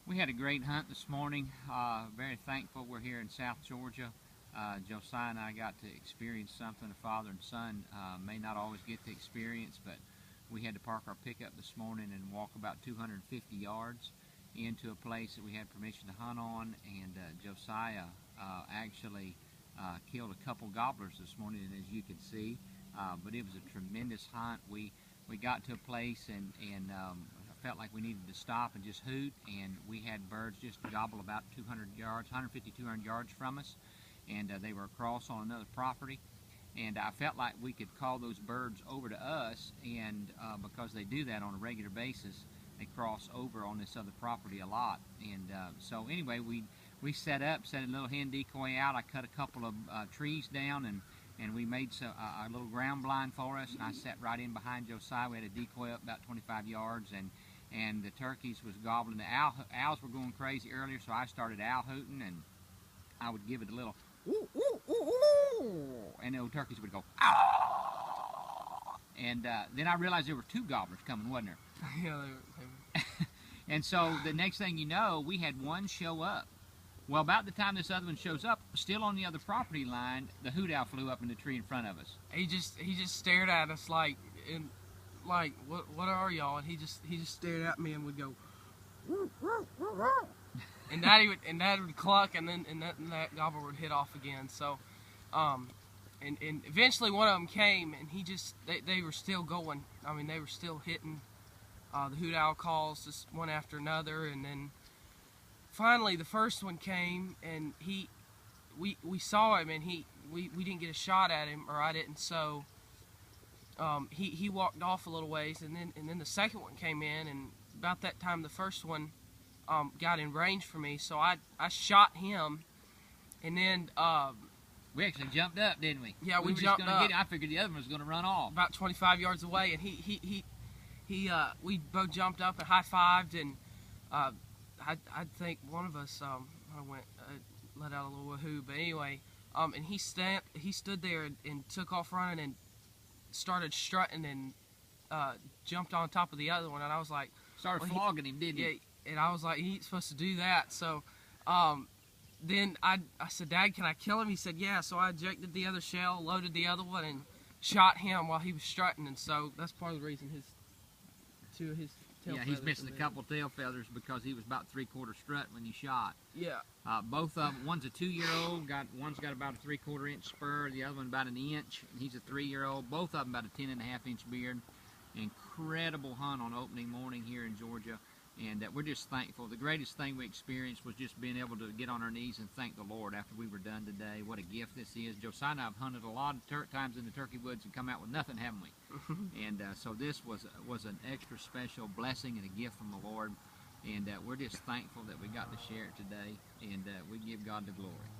We had a great hunt this morning. Very thankful we're here in South Georgia. Josiah and I got to experience something a father and son may not always get to experience, but we had to park our pickup this morning and walk about 250 yards into a place that we had permission to hunt on, and Josiah actually killed a couple gobblers this morning, and as you can see, but it was a tremendous hunt. We got to a place and felt like we needed to stop and just hoot, and we had birds just gobble about 200 yards, 150, 200 yards from us, and they were across on another property, and I felt like we could call those birds over to us, and because they do that on a regular basis, they cross over on this other property a lot, and so anyway, we set a little hen decoy out. I cut a couple of trees down, and we made a little ground blind for us, and I sat right in behind Josiah. We had a decoy up about 25 yards, and the turkeys was gobbling. The owls were going crazy earlier, so I started owl hooting, and I would give it a little woo, woo, woo, woo, and the turkeys would go ow. And then I realized there were two gobblers coming, wasn't there? Yeah, they were. And so the next thing you know, we had one show up. Well, about the time this other one shows up, still on the other property line, the hoot owl flew up in the tree in front of us. He just stared at us like what are y'all? And he just stared at me and would go and Dad would cluck, and then that gobbler would hit off again. So and eventually one of them came, and they were still going. I mean, they were still hitting the hoot owl calls just one after another, and then finally the first one came, and we saw him, and we didn't get a shot at him, or I didn't, so he walked off a little ways, and then the second one came in, and about that time the first one got in range for me, so I shot him, and then we actually jumped up, didn't we? Yeah, we were jumped just gonna up. Get him. I figured the other one was going to run off about 25 yards away, and we both jumped up and high-fived, and I think one of us let out a little woohoo, but anyway, and he stood there and took off running and started strutting and jumped on top of the other one, and I was like, started flogging him, didn't you? he? Yeah, and I was like, he ain't supposed to do that. So then I said, Dad, can I kill him? He said, yeah. So I ejected the other shell, loaded the other one, and shot him while he was strutting, and so that's part of the reason two of his tail feathers. Yeah, he's missing a couple tail feathers because he was about 3/4 strut when you shot. Yeah. Both of them, one's a 2-year-old, one's got about a 3/4 inch spur, the other one about an inch, and he's a 3-year-old. Both of them about a 10.5 inch beard. Incredible hunt on opening morning here in Georgia, and we're just thankful. The greatest thing we experienced was just being able to get on our knees and thank the Lord after we were done today. What a gift this is. Josiah and I have hunted a lot of times in the turkey woods and come out with nothing, haven't we? And so this was an extra special blessing and a gift from the Lord, and we're just thankful that we got to share it today, and we give God the glory.